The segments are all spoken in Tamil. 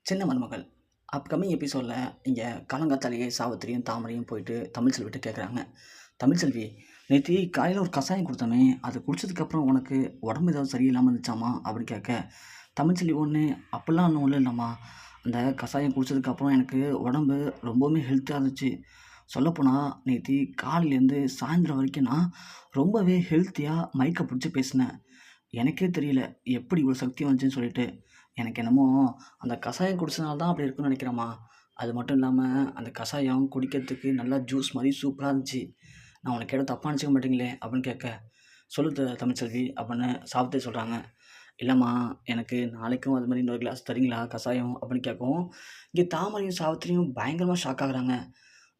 சின்ன மருமகள் அப்கமிங் எபிசோடில் இங்கே காலங்காத்தாலேயே சாவித்திரியும் தாமரையும் போயிட்டு தமிழ்செல்விட்டு கேட்குறாங்க. தமிழ்செல்வி, நேற்று காலையில் ஒரு கஷாயம் கொடுத்தோமே, அது குடிச்சதுக்கப்புறம் உனக்கு உடம்பு ஏதாவது சரியில்லாமல் இருந்துச்சாமா அப்படின்னு கேட்க, தமிழ்செல்வி ஒன்று அப்படிலாம் ஒன்றும் இல்லைம்மா. அந்த கஷாயம் குடிச்சதுக்கப்புறம் எனக்கு உடம்பு ரொம்பவுமே ஹெல்த்தாக இருந்துச்சு. சொல்லப்போனால் நேற்று காலையிலேருந்து சாயந்தரம் வரைக்கும் நான் ரொம்பவே ஹெல்த்தியாக மைக்கை பிடிச்சி பேசினேன். எனக்கே தெரியல எப்படி இவ்வளோ சக்தி வந்துச்சுன்னு சொல்லிட்டு. எனக்கு என்னமோ அந்த கஷாயம் குடிச்சதுனால தான் அப்படி இருக்குன்னு நினைக்கிறேம்மா. அது மட்டும் இல்லாமல் அந்த கஷாயம் குடிக்கிறதுக்கு நல்லா ஜூஸ் மாதிரி சூப்பராக இருந்துச்சு. நான் உனக்கு கேட்ட தப்பாக நினச்சிக்க மாட்டீங்களே அப்படின்னு கேட்க, சொல்லு தமிழ்செல்வி அப்படின்னு சாவித்திரி சொல்கிறாங்க. இல்லைம்மா, எனக்கு நாளைக்கும் அது மாதிரி இன்னொரு கிளாஸ் தரீங்களா கஷாயம் அப்படின்னு கேட்கவும், இங்கே தாமரையும் சாவித்திரியும் பயங்கரமாக ஷாக் ஆகுறாங்க.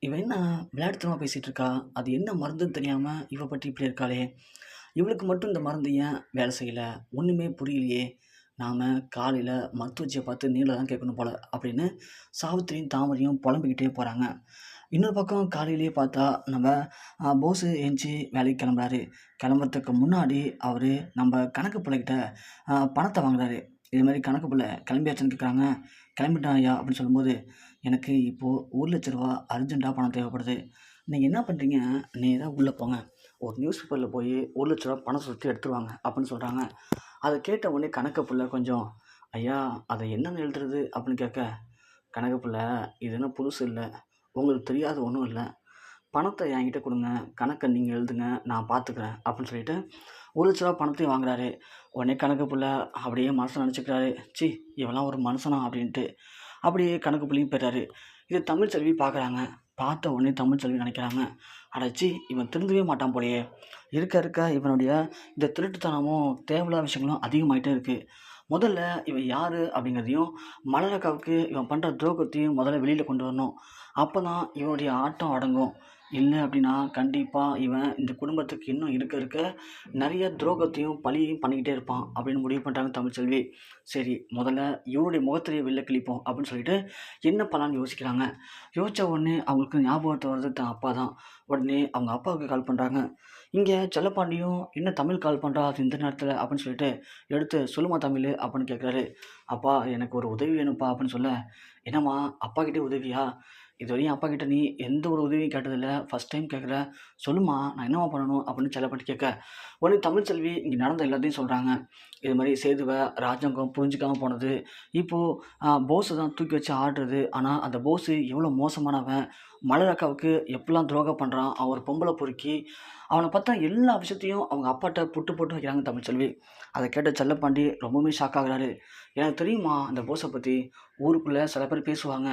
இவ என்ன விளையாட்டுத்தனமாக பேசிகிட்டு இருக்கா, அது என்ன மருந்துன்னு தெரியாமல் இவ பற்றி இப்படி இருக்காளே, இவளுக்கு மட்டும் இந்த மருந்து ஏன் வேலை செய்யலை, ஒன்றுமே புரியலையே, நாம் காலையில் மருத்துவச்சியை பார்த்து நீரில் தான் கேட்கணும் போல் அப்படின்னு சாவித்திரியும் தாமரையும் புலம்பிக்கிட்டே போகிறாங்க. இன்னொரு பக்கம் காலையிலேயே பார்த்தா நம்ம போஸு ஏஞ்சி வேலைக்கு கிளம்புறாரு. கிளம்புறதுக்கு முன்னாடி அவர் நம்ம கணக்கு பிள்ளைகிட்ட பணத்தை வாங்குறாரு. இது மாதிரி கணக்கு பிள்ளை கிளம்பியாச்சுன்னு கேட்குறாங்க. கிளம்பிட்டான் ஐயா அப்படின்னு சொல்லும்போது, எனக்கு இப்போது 1,00,000 அர்ஜென்ட்டாக பணம் தேவைப்படுது. நீங்கள் என்ன பண்ணுறீங்க, நேராக உள்ளே போங்க, ஒரு நியூஸ் பேப்பரில் போய் 1,00,000 பணம் சுற்றி எடுத்துருவாங்க அப்படின்னு சொல்கிறாங்க. அதை கேட்ட உடனே கணக்கு பிள்ளை கொஞ்சம், ஐயா அதை என்னென்னு எழுதுறது அப்படின்னு கேட்க, கணக்கு பிள்ளை இது என்ன புதுசு இல்லை, உங்களுக்கு தெரியாத ஒன்றும் இல்லை, பணத்தை என்கிட்ட கொடுங்க, கணக்கை நீங்கள் எழுதுங்க, நான் பார்த்துக்கிறேன் அப்படின்னு சொல்லிட்டு 1,00,000 பணத்தையும் வாங்குறாரு. உடனே கணக்கு பிள்ளை அப்படியே மனசில் நினச்சிக்கிறாரு, சி இவெல்லாம் ஒரு மனுஷனா அப்படின்ட்டு. அப்படியே கணக்கு பிள்ளையும் போய்ட்டாரு. இது தமிழ்செல்வி பார்க்குறாங்க. பார்த்த உடனே தமிழ்செல்வி நினைக்கிறாங்க, அடச்சி இவன் திருந்தவே மாட்டான் போலயே, இருக்க இருக்க இவனுடைய இந்த திருட்டுத்தனமும் தேவையில்லாத விஷயங்களும் அதிகமாகிட்டே இருக்குது. முதல்ல இவன் யார் அப்படிங்கிறதையும் மலரக்காவுக்கு இவன் பண்ணுற துரோகத்தையும் முதல்ல வெளியில் கொண்டு வரணும். அப்போ தான் இவனுடைய ஆட்டம் அடங்கும். இல்லை அப்படின்னா கண்டிப்பாக இவன் இந்த குடும்பத்துக்கு இன்னும் இருக்க இருக்க நிறைய துரோகத்தையும் பழியையும் பண்ணிக்கிட்டே இருப்பான் அப்படின்னு முடிவு பண்ணுறாங்க தமிழ்செல்வி. சரி, முதல்ல இவனுடைய முகத்திலேயே வெளில கிழிப்போம் அப்படின்னு சொல்லிட்டு என்ன பண்ணலான்னு யோசிக்கிறாங்க. யோசித்த உடனே அவங்களுக்கு ஞாபகத்தை வருது தான் அப்பா தான். உடனே அவங்க அப்பாவுக்கு கால் பண்ணுறாங்க. இங்கே செல்லப்பாண்டியும் என்ன தமிழ் கால் பண்ணுறா அது இந்த நேரத்தில் அப்படின்னு சொல்லிட்டு எடுத்து, சொல்லுமா தமிழ் அப்படின்னு கேட்குறாரு. அப்பா எனக்கு ஒரு உதவி வேணும்ப்பா அப்படின்னு சொல்ல, என்னம்மா அப்பாக்கிட்டே உதவியா, இதுவரையும் அப்பாக்கிட்ட நீ எந்த ஒரு உதவியும் கேட்டதில்ல, ஃபஸ்ட் டைம் கேட்குற, சொல்லுமா நான் என்னம்மா பண்ணணும் அப்படின்னு செல்லப்பாண்டி கேட்க, உடனே தமிழ்செல்வி இங்கே நடந்த எல்லாத்தையும் சொல்கிறாங்க. இது மாதிரி சேதுவை ராஜாங்கம் புரிஞ்சிக்காமல் போனது, இப்போது போஸை தான் தூக்கி வச்சு ஆடுறது. ஆனால் அந்த போஸு எவ்வளோ மோசமானவன், மலர் அக்காவுக்கு எப்படிலாம் துரோகம் பண்ணுறான், அவன் ஒரு பொம்பளை பொறுக்கி, அவனை பார்த்தா எல்லா விஷயத்தையும் அவங்க அப்பாட்ட புட்டு போட்டு வைக்கிறாங்க தமிழ்செல்வி. அதை கேட்ட செல்லப்பாண்டி ரொம்பவுமே ஷாக் ஆகுறாரு. எனக்கு தெரியுமா அந்த போஸை பற்றி, ஊருக்குள்ளே சில பேர் பேசுவாங்க,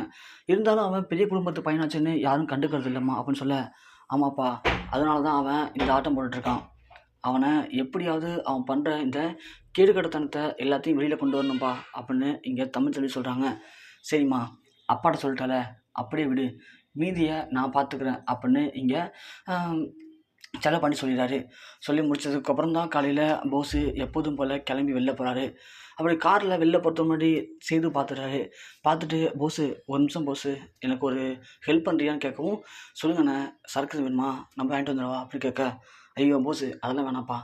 இருந்தாலும் அவன் பெரிய குடும்பத்து பையனாச்சுன்னு யாரும் கண்டுக்கிறது இல்லைம்மா அப்படின்னு சொல்ல, ஆமாப்பா அதனால தான் அவன் இந்த ஆட்டம் போட்டுட்ருக்கான். அவனை எப்படியாவது அவன் பண்ணுற இந்த கேடுகட்டத்தனத்தை எல்லாத்தையும் வெளியில் கொண்டு வரணும்ப்பா அப்படின்னு இங்கே தமிழ்செல்வி சொல்கிறாங்க. சரிம்மா, அப்பாட்ட சொல்லிட்டால அப்படியே விடு, மீதியை நான் பார்த்துக்கிறேன் அப்படின்னு இங்கே செல்லப்பாண்டி சொல்லிடுறாரு. சொல்லி முடிச்சதுக்கப்புறம் தான் காலையில் போஸு எப்போதும் போல் கிளம்பி வெளில போகிறாரு. அப்படி காரில் வெளில போகிறதுக்கு முன்னாடி சேது பார்த்துடுறாரு. பார்த்துட்டு, போஸு ஒரு நிமிஷம் போஸு, எனக்கு ஒரு ஹெல்ப் பண்ணுறியான்னு கேட்கவும், சொல்லுங்கண்ணே, சரக்கு வேணுமா, நம்ம வாங்கிட்டு வந்துடவா அப்படி கேட்க, ஐயோ போஸு அதெல்லாம் வேணாம்ப்பா,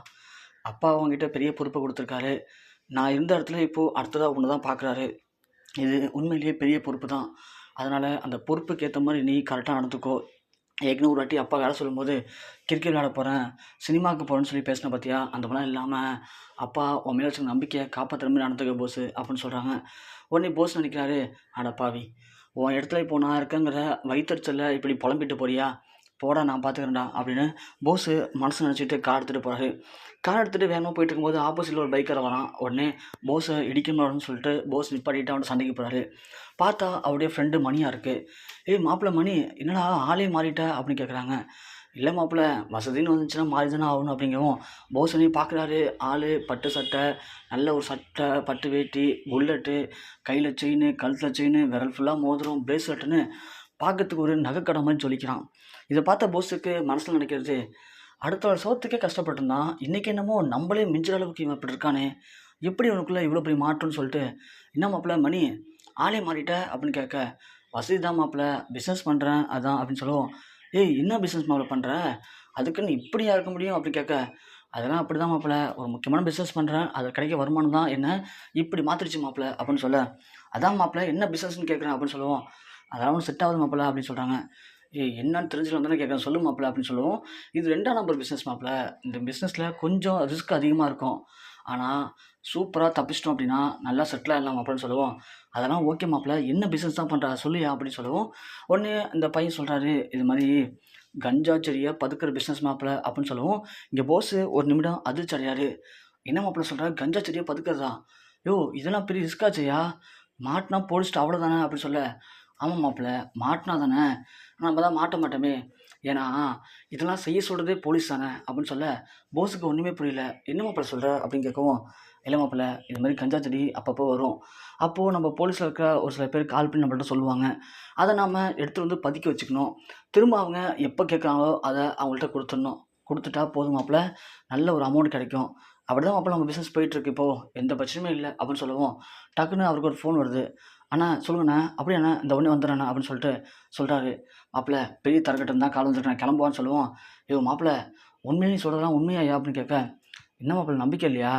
அப்பா அவங்ககிட்ட பெரிய பொறுப்பை கொடுத்துருக்காரு, நான் இருந்த இடத்துல இப்போது அடுத்ததாக ஒன்று தான் பார்க்குறாரு, இது உண்மையிலேயே பெரிய பொறுப்பு தான், அதனால் அந்த பொறுப்புக்கு ஏற்ற மாதிரி நீ கரெக்டாக நடந்துக்கோ. ஏற்கனவே ஒரு வாட்டி அப்பா வேலை சொல்லும்போது, கிரிக்கெட் விளையாட போகிறேன், சினிமாவுக்கு போகிறேன்னு சொல்லி பேசின பார்த்தியா, அந்த மாதிரிலாம் இல்லாமல் அப்பா உன் மேலே வச்சுருக்க நம்பிக்கையை காப்பாற்றுற மாதிரி நடந்துக்க போஸு அப்படின்னு சொல்கிறாங்க. உடனே போஸ் நினைக்கிறாரு, அட பாவி, உன் இடத்துல இப்போ நான் இருக்கேங்கிற வயிற்றுச்சலில் இப்படி புலம்பிட்டு போறியா, போடா நான் பார்த்துக்கிறேன்டா அப்படின்னு போஸு மனசு நினச்சிட்டு கார் எடுத்துகிட்டு போகிறாரு. கார் எடுத்துகிட்டு வேகமாக போயிட்டு இருக்கும்போது ஆப்போசிட்டில் ஒரு பைக்கரை வரான். உடனே போஸை இடிக்கணும்னு சொல்லிட்டு போஸ் நிப்பாட்டிட்டு அவன் சண்டைக்கு போகிறாரு. பார்த்தா அவருடைய ஃப்ரெண்டு மணியாக இருக்குது. ஏய் மாப்பிள்ளை மணி, என்னடா ஆளே மாறிட்ட அப்படின்னு கேட்குறாங்க. இல்லை மாப்பிள்ளை, வசதின்னு வந்துச்சுன்னா மாறி தானே ஆகணும் அப்படிங்கவும், போஸனையும் பார்க்குறாரு. ஆள் பட்டு சட்டை, நல்ல ஒரு சட்டை, பட்டு வேட்டி, புல்லட்டு, கையில் செயின், கழுத்தில் செயின், விரல் ஃபுல்லாக மோதிரம், பிரேஸ்லெட்டுன்னு பார்க்கறதுக்கு ஒரு நகைக்கடை மாதிரி சொல்லிக்கிறான். இதை பார்த்த போஸுக்கு மனசில் நினைக்கிறது, அடுத்த சோத்துக்கே கஷ்டப்பட்டுருந்தான், இன்றைக்கி என்னமோ நம்மளே மிஞ்சுற அளவுக்கு இவன் இப்படி இருக்கானே, எப்படி இவனுக்குள்ளே இவ்வளோ பெரிய மாற்றம்னு சொல்லிட்டு, என்ன மாப்பிள்ளை மணி ஆளே மாறிட்ட அப்படின்னு கேட்க, வசதி தான் மாப்பிள்ளை, பிஸ்னஸ் பண்ணுறேன் அதான் அப்படின்னு சொல்லுவோம். ஏய் என்ன பிஸ்னஸ் மாப்பிள்ளை பண்ணுற, அதுக்குன்னு இப்படியா இருக்க முடியும் அப்படின்னு கேட்க, அதெல்லாம் அப்படி தான் மாப்பிள்ளை, ஒரு முக்கியமான பிஸ்னஸ் பண்ணுறேன், அது கிடைக்க வருமானம் தான் என்ன இப்படி மாற்றிடுச்சு மாப்பிள்ளை அப்படின்னு சொல்ல, அதான் மாப்பிள்ள என்ன பிஸ்னஸ்ன்னு கேட்குறேன் அப்படின்னு சொல்லுவோம். அதெல்லாம் ஒன்றும் செட் ஆகுது மாப்பிள்ள அப்படின்னு சொல்கிறாங்க. ஏய் என்னன்னு தெரிஞ்சுட்டு வந்தானே கேட்குறேன் சொல்லு மாப்பிள்ள அப்படின்னு சொல்லுவோம். இது 2ஆம் நம்பர் பிஸ்னஸ் மாப்பிள்ள. இந்த பிஸ்னஸில் கொஞ்சம் ரிஸ்க் அதிகமாக இருக்கும். ஆனால் சூப்பராக தப்பிச்சிட்டோம் அப்படின்னா நல்லா செட்டில் ஆகிடலாம் மாப்பிள்ளன்னு சொல்லுவோம். அதெல்லாம் ஓகே மாப்பிள்ள, என்ன பிஸ்னஸ் தான் பண்ணுறா சொல்லியா அப்படின்னு சொல்லுவோம். உடனே இந்த பையன் சொல்கிறாரு, இது மாதிரி கஞ்சா செடியை பதுக்கிற பிஸ்னஸ் மாப்பிள்ள அப்படின்னு சொல்லுவோம். இங்கே போஸு ஒரு நிமிடம் அதிர்ச்சி அடையாரு. என்ன மாப்பிள்ள சொல்கிறாரு, கஞ்சா செடியை பதுக்கிறதா? யோ இதெல்லாம் பெரிய ரிஸ்காச்சையா, மாட்டினா போலீஸ்ட்டு அவ்வளோதானே அப்படின்னு சொல்ல. ஆமாம் மாப்பிள்ள, மாட்டினா தானே, நம்ம தான் மாட்ட மாட்டோமே, ஏன்னா இதெல்லாம் செய்ய சொல்கிறதே போலீஸ் தானே அப்படின்னு சொல்ல. போஸுக்கு ஒன்றுமே புரியல. என்ன மாப்பிள்ள சொல்கிற அப்படின்னு கேட்கவும், இல்லை மாப்பிள்ள, இது மாதிரி கஞ்சா செடி அப்பப்போ வரும். அப்போது நம்ம போலீஸில் இருக்கிற ஒரு சில பேர் கால் பண்ணி நம்மள்ட்ட சொல்லுவாங்க. அதை நாம் எடுத்துகிட்டு வந்து பதுக்கி வச்சுக்கணும். திரும்ப அவங்க எப்போ கேட்குறாங்களோ அதை அவங்கள்ட்ட கொடுத்துடணும். கொடுத்துட்டா போதும் மாப்பிள்ள, நல்ல ஒரு அமௌண்ட் கிடைக்கும். அப்படி தான் மாப்பிள்ள நம்ம பிஸ்னஸ் போயிட்டுருக்கு இப்போது, எந்த பிரச்சனையுமே இல்லை அப்படின்னு சொல்லுவோம். டக்குன்னு அவருக்கு ஒரு ஃபோன் வருது. அண்ணா சொல்லுங்கண்ணா, அப்படியாண்ணா இந்த உடனே வந்துடுறேண்ணா அப்படின்னு சொல்லிட்டு சொல்கிறாரு. மாப்பிள்ள பெரிய தரக்கட்டம் தான் கால் வந்துருக்கு, நான் கிளம்புவான்னு சொல்லுவோம். ஐயோ மாப்பிள்ள, உண்மையிலேயே சொல்கிறதெல்லாம் உண்மையா அப்படின்னு கேட்க, என்ன மாப்பிள்ள நம்பிக்கை இல்லையா?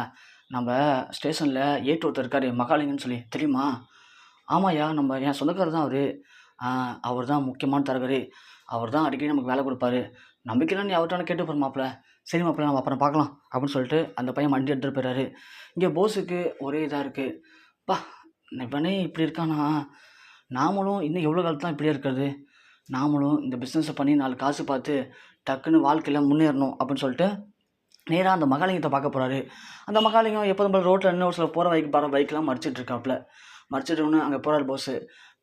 நம்ம ஸ்டேஷனில் ஏட்டு ஒருத்தர் இருக்கார் மகாலிங்கன்னு சொல்லி தெரியுமா? ஆமாய்யா, நம்ம என் சொந்தக்காரர் தான் அவர். அவர் தான் முக்கியமான தரகர். அவர் தான் அடிக்கடி நமக்கு வேலை கொடுப்பாரு. நம்பிக்கைலாம் நீ அவர்கிட்ட கேட்டு போகிற மாப்பிள்ள. சரி மாப்பிள்ள, நம்ம அப்புறம் பார்க்கலாம் அப்படின்னு சொல்லிட்டு அந்த பையன் வண்டி எடுத்துகிட்டு போயிறாரு. இங்கே போஸுக்கு ஒரே இதாக இருக்குது. பா, இவனே இப்படி இருக்கானா, நாமளும் இன்னும் எவ்வளோ காலத்து தான் இப்படியே இருக்கிறது? நாமளும் இந்த பிஸ்னஸை பண்ணி 4 காசு பார்த்து டக்குன்னு வாழ்க்கையில் முன்னேறணும் அப்படின்னு சொல்லிட்டு நேராக அந்த மகாலிங்கத்தை பார்க்க போகிறாரு. அந்த மகாலிங்கம் எப்போதும் போல ரோட்டில் இன்னும் ஒரு சில போகிற பைக்கெலாம் மறிச்சிட்டு இருக்காப்புல. மறிச்சிட்டோன்னு அங்கே போகிறாரு போஸு.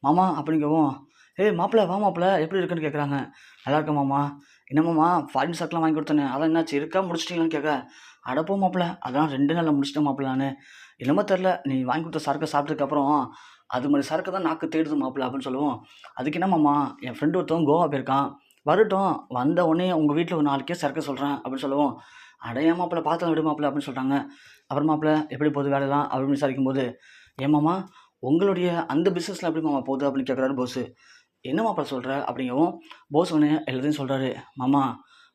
மாமா அப்படிங்கவும், ஏய் மாப்பிள்ள வா மாப்பிள்ள, எப்படி இருக்குன்னு கேட்குறாங்க. நல்லா இருக்கேன் மாமா. என்ன மாமா ஃபாரின் சரக்குலாம் வாங்கி கொடுத்தேனே, அதான் என்னாச்சு இருக்கா முடிச்சிட்டிங்களான்னு கேட்க. அடப்போ மாப்பிள்ள, அதெல்லாம் 2 நாளில் முடிச்சிட்டேன் மாப்பிள்ள நான். என்னமோ தெரில, நீ வாங்கி கொடுத்த சரக்கை சாப்பிட்டதுக்கப்புறம் அது மாதிரி சரக்கு தான் நாக்கு தேடுது மாப்பிள்ள அப்படின்னு சொல்லுவோம். அதுக்கு என்ன மாமா, என் ஃப்ரெண்டு ஒருத்தவங்க கோவா போயிருக்கான், வரட்டும், வந்த உடனே உங்கள் வீட்டில் ஒரு 4 கேஸ் சரக்கு சொல்கிறேன் அப்படின்னு சொல்லுவோம். அடைய மாப்பிள்ள பார்த்தா விடு மாப்பிள்ள அப்படின்னு சொல்கிறாங்க. அப்புறம் மாப்பிள்ள எப்படி போகுது வேலைலாம் அப்படின்னு விசாரிக்கும்போது, ஏமாம்மா உங்களுடைய அந்த பிஸ்னஸில் எப்படி மாமா போகுது அப்படின்னு கேட்குறாரு போஸு. என்ன மாப்பிள்ள சொல்கிற அப்படிங்கவும், போஸ் ஒன்று எல்லாத்தையும் சொல்கிறாரு. மாமா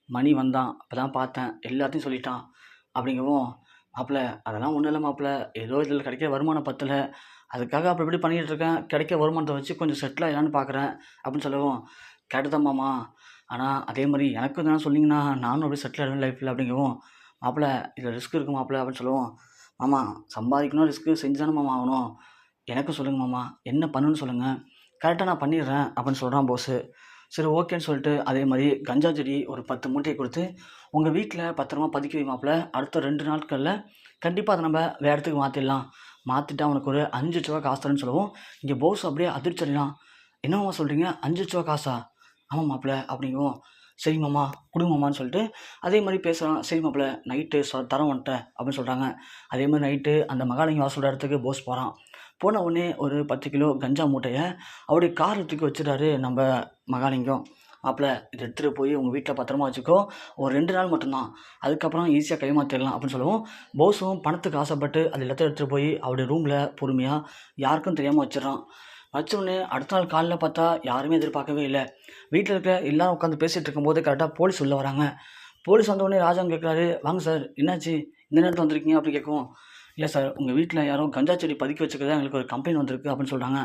மணி வந்தான், இப்போ தான் பார்த்தேன், எல்லாத்தையும் சொல்லிட்டான் அப்படிங்கவும், மாப்பிள்ள அதெல்லாம் ஒன்றும் இல்லை மாப்பிள்ள, ஏதோ இதில் கிடைக்கிற வருமானம் பத்தலை, அதுக்காக அப்படி இப்படி பண்ணிக்கிட்டு இருக்கேன், கிடைக்கிற வருமானத்தை வச்சு கொஞ்சம் செட்டில் ஆகலான்னு பார்க்குறேன் அப்படின்னு சொல்லவும், கேட்டுதான் மாமா, ஆனால் அதே மாதிரி எனக்கு தானே சொன்னீங்கன்னா நானும் அப்படியே செட்டில் ஆகிடுவேன் லைஃப்பில் அப்படிங்கவும், மாப்பிள்ள இதில் ரிஸ்க் இருக்குது மாப்பிள்ள அப்படின்னு சொல்லுவோம். மாமா சம்பாதிக்கணும், ரிஸ்க்கு செஞ்சு தானே மாமா ஆகணும், எனக்கும் சொல்லுங்கள் மாமா, என்ன பண்ணுன்னு சொல்லுங்கள், கரெக்டாக நான் பண்ணிடுறேன் அப்படின்னு சொல்கிறான் போஸு. சரி ஓகேன்னு சொல்லிட்டு அதே மாதிரி கஞ்சா செடி ஒரு 10 மூட்டையை கொடுத்து உங்கள் வீட்டில் பத்திரமா பதுக்கி வை மாப்பிள்ள, அடுத்த 2 நாட்களில் கண்டிப்பாக அதை நம்ம வேறு இடத்துக்கு மாற்றிடலாம், மாற்றிட்டு அவனுக்கு ஒரு 5 லட்ச ரூபா காசு தரேன்னு சொல்லுவோம். இங்கே போஸ் அப்படியே அதிர்ச்சி அடையலாம். என்னம்மா சொல்கிறீங்க, 5 லட்ச ரூபா காசா? ஆமாம் மாப்பிள்ள அப்படிங்கவும், சரி மாமா கொடுங்க மாமான்னு சொல்லிட்டு அதே மாதிரி பேசுகிறான். சரி மாப்பிள்ள நைட்டு தரம் வந்துட்டேன் அப்படின்னு சொல்கிறாங்க. அதே மாதிரி நைட்டு அந்த மகாலிங்கம் வாசலோட இடத்துக்கு போஸ் போகிறான். போன உடனே ஒரு 10 கிலோ கஞ்சா மூட்டையை அவருடைய கார் தூக்கி வச்சுட்டாரு நம்ம மகாலிங்கம். மாப்பிள்ள இதை எடுத்துகிட்டு போய் உங்கள் வீட்டில் பத்திரமா வச்சுக்கோ, ஒரு 2 நாள் மட்டும்தான், அதுக்கப்புறம் ஈஸியாக கைமாற்றிடலாம் அப்படின்னு சொல்லுவோம். போஸும் பணத்துக்கு ஆசைப்பட்டு அது எல்லாத்தையும் எடுத்துகிட்டு போய் அவருடைய ரூமில் பொறுமையாக யாருக்கும் தெரியாமல் வச்சிடறான். வச்சோடனே அடுத்த நாள் காலைல பார்த்தா யாருமே எதிர்பார்க்கவே இல்லை. வீட்டில் இருக்கிற எல்லாரும் உட்காந்து பேசிகிட்டு இருக்கும்போது கரெக்டாக போலீஸ் உள்ளே வராங்க. போலீஸ் வந்தோடனே ராஜாங்க கேட்குறாரு, வாங்க சார் என்னாச்சு இந்த நேரத்தில் வந்திருக்கீங்க அப்படி கேட்கவும், இல்லை சார் உங்கள் வீட்டில் யாரோ கஞ்சா செடி பதுக்கி வச்சுக்கிறதா எங்களுக்கு ஒரு கம்ப்ளைண்ட் வந்திருக்கு அப்படின்னு சொல்கிறாங்க.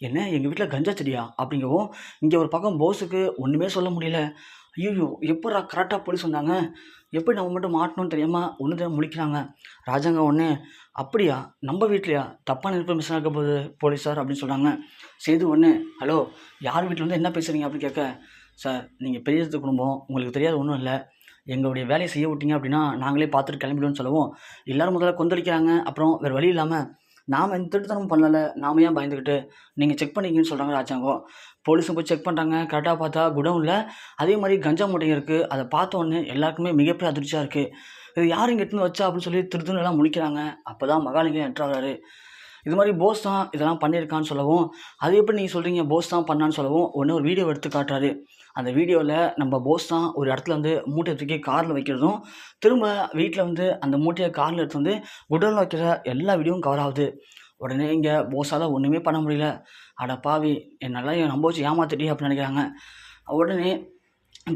என்ன எங்கள் வீட்டில் கஞ்சா செடியா அப்படிங்கவும், இங்கே ஒரு பக்கம் போஸுக்கு ஒன்றுமே சொல்ல முடியல. ஐயோ எப்பட்றா கரெக்டாக போலீஸ் வந்தாங்க, எப்படி நம்ம மட்டும் மாட்டணும்னு தெரியாமல் ஒன்று தான் முழிக்கிறாங்க. ராஜாங்க ஒன்று, அப்படியா நம்ம வீட்லையா, தப்பான இன்ஃபர்மேஷன் இருக்க போகுது போலீஸ் சார் அப்படின்னு சொல்கிறாங்க. சேது ஒன்று, ஹலோ யார் வீட்டில் வந்து என்ன பேசுகிறீங்க அப்படின்னு கேட்க, சார் நீங்கள் பெரிய குடும்பம், உங்களுக்கு தெரியாத ஒன்றும் இல்லை, எங்களுடைய வேலையை செய்ய விட்டீங்க அப்படின்னா நாங்களே பார்த்துட்டு கிளம்பிடுவோம்னு சொல்லவும், எல்லோரும் முதல்ல கொந்தளிக்கிறாங்க. அப்புறம் வேறு வழி இல்லாமல், நாம் எந்த திருட்டுத்தனமும் பண்ணலை, நாம ஏன் பயந்துக்கிட்டு, நீங்கள் செக் பண்ணிக்கிங்கன்னு சொல்கிறாங்க ராஜாங்கம். போலீஸும் போய் செக் பண்ணுறாங்க. கரெக்டாக பார்த்தா குடவுனில் அதே மாதிரி கஞ்சா மூட்டையும் இருக்குது. அதை பார்த்த உடனே எல்லாருக்குமே மிகப்பெரிய அதிர்ச்சியாக இருக்குது. இது யார் இங்கே எடுத்துன்னு வச்சா அப்படின்னு சொல்லி திருத்துன்னு எல்லாம் முழிக்கிறாங்க. அப்போ தான் மகாலிங்கம் என்ட்ராகிறாரு. இது மாதிரி போஸ் தான் இதெல்லாம் பண்ணியிருக்கான்னு சொல்லவும், அது எப்படி நீங்கள் சொல்கிறீங்க போஸ் தான் பண்ணான்னு சொல்லவும், ஒன்று ஒரு வீடியோ எடுத்து காட்டுறாரு. அந்த வீடியோவில் நம்ம போஸ் தான் ஒரு இடத்துல வந்து மூட்டையை தூக்கி காரில் வைக்கிறதும், திரும்ப வீட்டில் வந்து அந்த மூட்டையை காரில் எடுத்து வந்து குடோனில் வைக்கிற எல்லா வீடியோவும் கவர் ஆகுது. உடனே இங்கே போஸால் ஒன்றுமே பண்ண முடியல. அட பாவி, என்னால் என் நம்ப வச்சு ஏமாத்திட்டி அப்படின்னு நினைக்கிறாங்க. உடனே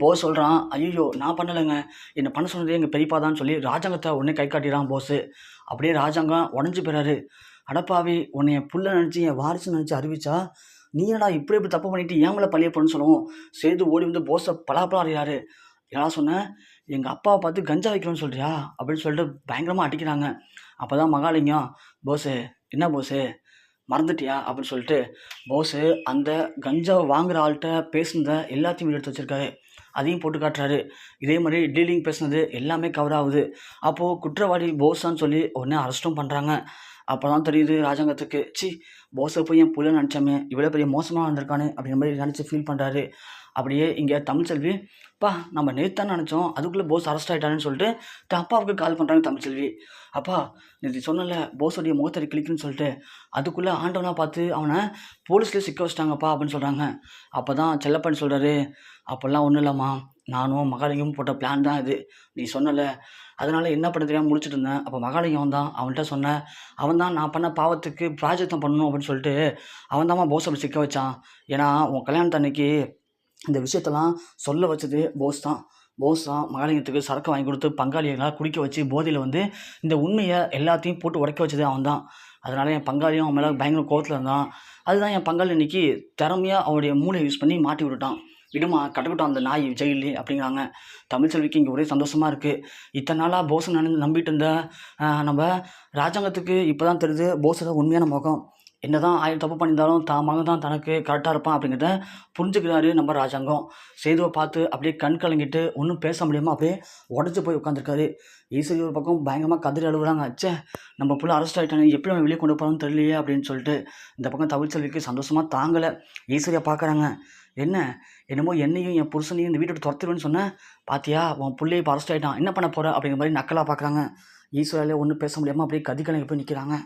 போஸ் சொல்கிறான், ஐயோ நான் பண்ணலைங்க, என்னை பண்ண சொன்னதே எங்கள் பெரியப்பா தான் சொல்லி ராஜாங்கத்தை உடனே கை காட்டிடுறான் போஸு. அப்படியே ராஜாங்கம் உடஞ்சி போயிறாரு. அடப்பாவி உன்னை என் புள்ள நினச்சி என் வாரிசு நினச்சி அறிவிச்சா நீ என்னடா இப்படி இப்படி தப்பு பண்ணிட்டு ஏன் மேலே பழிய போன்னு சொல்லவும் சேது ஓடி வந்து போஸை பலாப்பழம் அறியாரு. யாரா சொன்னேன் எங்கள் அப்பாவை பார்த்து கஞ்சா வைக்கணும்னு சொல்றியா அப்படின்னு சொல்லிட்டு பயங்கரமாக அடிக்கிறாங்க. அப்போ தான் மகாலிங்கம் போஸு என்ன போஸு மறந்துட்டியா அப்படின்னு சொல்லிட்டு போஸு அந்த கஞ்சா வாங்குற ஆள்கிட்ட பேசுனதை எல்லாத்தையும் எடுத்து வச்சிருக்காரு. அதையும் போட்டு காட்டுறாரு. இதே மாதிரி டீலிங் பேசுனது எல்லாமே கவர் ஆகுது. அப்போது குற்றவாளி போஸான்னு சொல்லி உடனே அரெஸ்ட்டும் பண்ணுறாங்க. அப்போ தான் தெரியுது ராஜாங்கத்துக்கு சி போஸை போய் என் புள்ள நினச்சாமே இவ்வளோ பெரிய மோசமாக வந்திருக்கானு அப்படிங்கிற மாதிரி நினச்சி ஃபீல் பண்ணுறாரு. அப்படியே இங்கே தமிழ்செல்வி அப்பா நம்ம நேற்று தான் நினச்சோம் அதுக்குள்ளே போஸ் அரெஸ்ட் ஆகிட்டான்னு சொல்லிட்டு அப்பாவுக்கு கால் பண்ணுறாங்க தமிழ்செல்வி. அப்பா நேற்று சொன்னல போஸோடைய முகத்தை கிளிக்குன்னு சொல்லிட்டு அதுக்குள்ளே ஆண்டவனாக பார்த்து அவனை போலீஸ்லேயே சிக்க வச்சிட்டாங்கப்பா அப்படின்னு சொல்கிறாங்க. அப்போ தான் செல்லப்பன் சொல்கிறாரு அப்போல்லாம் ஒன்றும் இல்லைம்மா நானும் மகாலிங்கமும் போட்ட பிளான் தான் இது நீ சொன்னல அதனால் என்ன பண்ண தெரியாமல் முடிச்சுட்டு இருந்தேன். அப்போ மகாலிங்கம் தான் அவன்கிட்ட சொன்னேன் அவன் தான் நான் பண்ண பாவத்துக்கு பிராஜக்தம் பண்ணணும் அப்படின்னு சொல்லிட்டு அவன் தான்மா போஸ் அப்படி சிக்க வச்சான். ஏன்னா உன் கல்யாணத்து அன்னைக்கு இந்த விஷயத்தெல்லாம் சொல்ல வச்சது போஸ் தான் மகாலிங்கத்துக்கு சரக்கு வாங்கி கொடுத்து பங்காளியெல்லாம் குடிக்க வச்சு போதையில் வந்து இந்த உண்மையை எல்லாத்தையும் போட்டு உடைக்க வச்சது அவன் தான். அதனால் என் பங்காளியும் அவன் மேலே பயங்கர கோவத்தில் இருந்தான். அதுதான் என் பங்காளி இன்னைக்கு திறமையாக அவனுடைய மூளையை யூஸ் பண்ணி மாட்டி விட்டுட்டான். விடுமா கட்டுக்கிட்டோம் அந்த நாய் ஜெயிலே அப்படிங்கிறாங்க. தமிழ்செல்விக்கு இங்கே ஒரே சந்தோஷமாக இருக்குது. இத்தனை நாளாக போஸை நம்பிட்டு இருந்த நம்ம ராஜாங்கத்துக்கு இப்போ தான் தெரியுது போஸை தான் உண்மையான முகம். என்ன தான் ஆயிரம் தப்பு பண்ணியிருந்தாலும் தான் மகன் தான் தனக்கு கரெக்டாக இருப்பான் அப்படிங்கிறத புரிஞ்சுக்கிறாரு நம்ம ராஜாங்கம். சேதுவை பார்த்து அப்படியே கண் கலங்கிட்டு ஒன்றும் பேச முடியாமல் அப்படியே உடஞ்சி போய் உட்காந்துருக்காரு. ஈஸ்வரி ஒரு பக்கம் பயங்கரமாக கதறி அழுகுறாங்க. அச்சே நம்ம புள்ள அரெஸ்ட் ஆகிட்டானே எப்படி அவன் வெளியே கொண்டு போகிறான்னு தெரியலையே அப்படின்னு சொல்லிட்டு இந்த பக்கம் தமிழ்செல்விக்கு சந்தோஷமாக தாங்கலை. ஈஸ்வரியை பார்க்குறாங்க. என்னமோ என்னையும் என் புருஷனையும் இந்த வீட்டை விட்டு துரத்துருவேன்னு சொன்னேன் பாத்தியா உன் பிள்ளையை இப்போ அரெஸ்ட் ஆகிட்டான் என்ன பண்ண போகிற அப்படிங்கிற மாதிரி நக்கலாக பார்க்குறாங்க. ஈஸ்வரியாலே ஒன்றும் பேச முடியாமல் அப்படியே கதி கலங்கி போய் நிற்கிறாங்க.